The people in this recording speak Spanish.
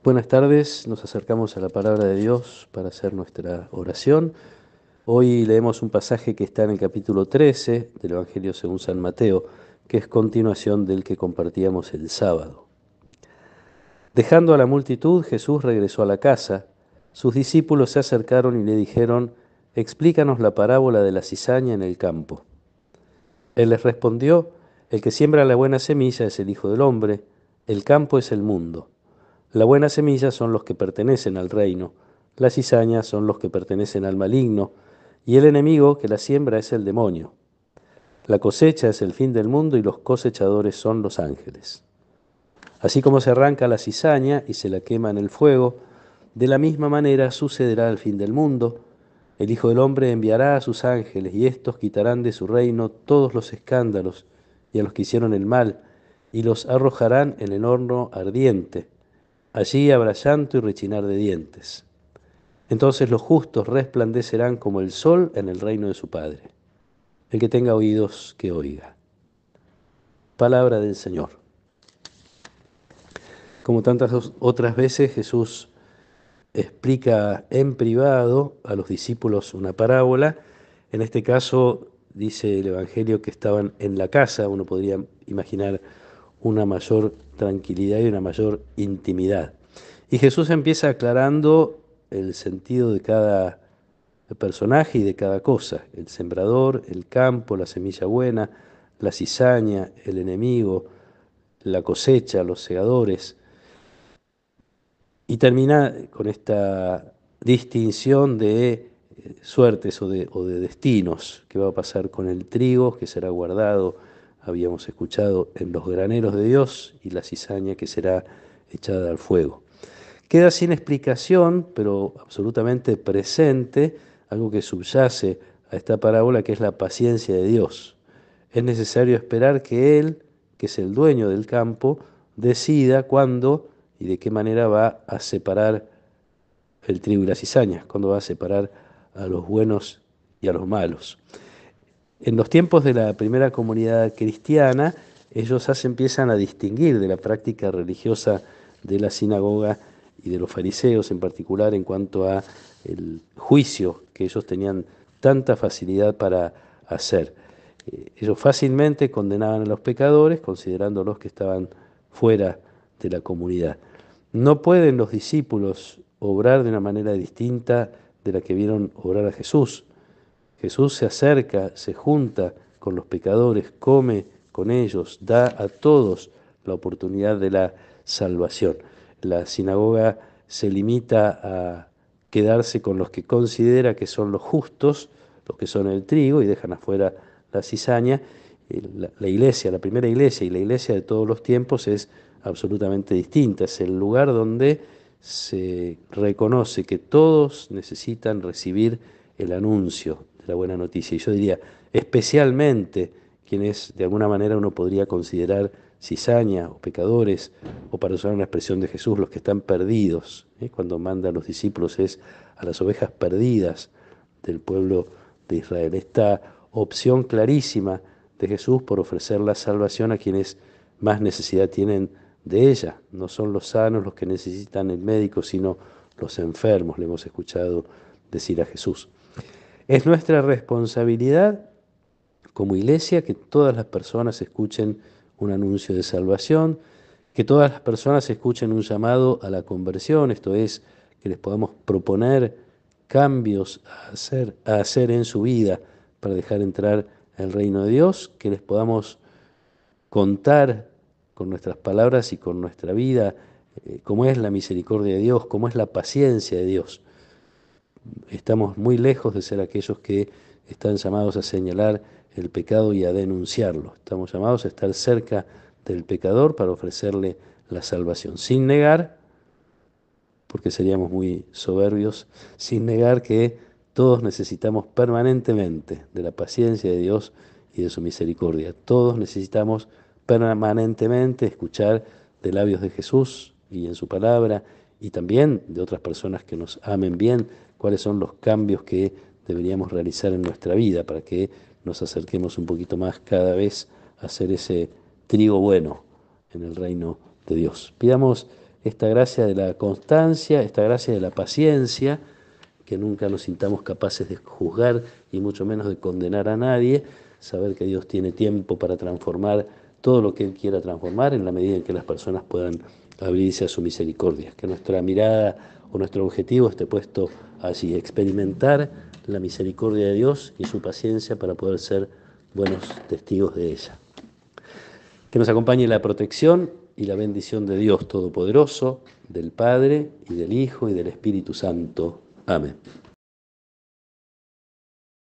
Buenas tardes, nos acercamos a la palabra de Dios para hacer nuestra oración. Hoy leemos un pasaje que está en el capítulo 13 del Evangelio según San Mateo, que es continuación del que compartíamos el sábado. Dejando a la multitud, Jesús regresó a la casa. Sus discípulos se acercaron y le dijeron: «Explícanos la parábola de la cizaña en el campo». Él les respondió: «El que siembra la buena semilla es el Hijo del Hombre, el campo es el mundo. La buena semilla son los que pertenecen al reino, las cizañas son los que pertenecen al maligno, y el enemigo que la siembra es el demonio. La cosecha es el fin del mundo y los cosechadores son los ángeles. Así como se arranca la cizaña y se la quema en el fuego, de la misma manera sucederá al fin del mundo. El Hijo del Hombre enviará a sus ángeles y éstos quitarán de su reino todos los escándalos y a los que hicieron el mal, y los arrojarán en el horno ardiente. Allí habrá llanto y rechinar de dientes. Entonces los justos resplandecerán como el sol en el reino de su Padre. El que tenga oídos, que oiga». Palabra del Señor. Como tantas otras veces, Jesús explica en privado a los discípulos una parábola. En este caso, dice el Evangelio que estaban en la casa. Uno podría imaginar una mayor tranquilidad y una mayor intimidad. Y Jesús empieza aclarando el sentido de cada personaje y de cada cosa: el sembrador, el campo, la semilla buena, la cizaña, el enemigo, la cosecha, los segadores. Y termina con esta distinción de suertes o de destinos. ¿Qué va a pasar con el trigo que será guardado, habíamos escuchado, en los graneros de Dios, y la cizaña que será echada al fuego? Queda sin explicación, pero absolutamente presente, algo que subyace a esta parábola, que es la paciencia de Dios. Es necesario esperar que Él, que es el dueño del campo, decida cuándo y de qué manera va a separar el trigo y la cizaña, cuándo va a separar a los buenos y a los malos. En los tiempos de la primera comunidad cristiana, ellos empiezan a distinguir de la práctica religiosa de la sinagoga y de los fariseos en particular en cuanto a el juicio que ellos tenían tanta facilidad para hacer. Ellos fácilmente condenaban a los pecadores, considerándolos que estaban fuera de la comunidad. No pueden los discípulos obrar de una manera distinta de la que vieron obrar a Jesús. Jesús se acerca, se junta con los pecadores, come con ellos, da a todos la oportunidad de la salvación. La sinagoga se limita a quedarse con los que considera que son los justos, los que son el trigo, y dejan afuera la cizaña. La iglesia, la primera iglesia y la iglesia de todos los tiempos es absolutamente distinta. Es el lugar donde se reconoce que todos necesitan recibir el anuncio de la buena noticia. Y yo diría, especialmente quienes de alguna manera uno podría considerar cizaña o pecadores, o para usar una expresión de Jesús, los que están perdidos. Cuando manda a los discípulos es a las ovejas perdidas del pueblo de Israel. Esta opción clarísima de Jesús por ofrecer la salvación a quienes más necesidad tienen de ella. No son los sanos los que necesitan el médico, sino los enfermos, le hemos escuchado decir a Jesús. Es nuestra responsabilidad como iglesia que todas las personas escuchen un anuncio de salvación, que todas las personas escuchen un llamado a la conversión, esto es, que les podamos proponer cambios a hacer en su vida para dejar entrar el reino de Dios, que les podamos contar con nuestras palabras y con nuestra vida cómo es la misericordia de Dios, cómo es la paciencia de Dios. Estamos muy lejos de ser aquellos que están llamados a señalar el pecado y a denunciarlo. Estamos llamados a estar cerca del pecador para ofrecerle la salvación, sin negar, porque seríamos muy soberbios, sin negar que todos necesitamos permanentemente de la paciencia de Dios y de su misericordia. Todos necesitamos permanentemente escuchar de labios de Jesús y en su palabra, y también de otras personas que nos amen bien, cuáles son los cambios que deberíamos realizar en nuestra vida para que nos acerquemos un poquito más cada vez a ser ese trigo bueno en el reino de Dios. Pidamos esta gracia de la constancia, esta gracia de la paciencia, que nunca nos sintamos capaces de juzgar y mucho menos de condenar a nadie, saber que Dios tiene tiempo para transformar todo lo que Él quiera transformar en la medida en que las personas puedan abrirse a su misericordia. Que nuestra mirada o nuestro objetivo esté puesto allí, experimentar la misericordia de Dios y su paciencia para poder ser buenos testigos de ella. Que nos acompañe la protección y la bendición de Dios Todopoderoso, del Padre y del Hijo y del Espíritu Santo. Amén.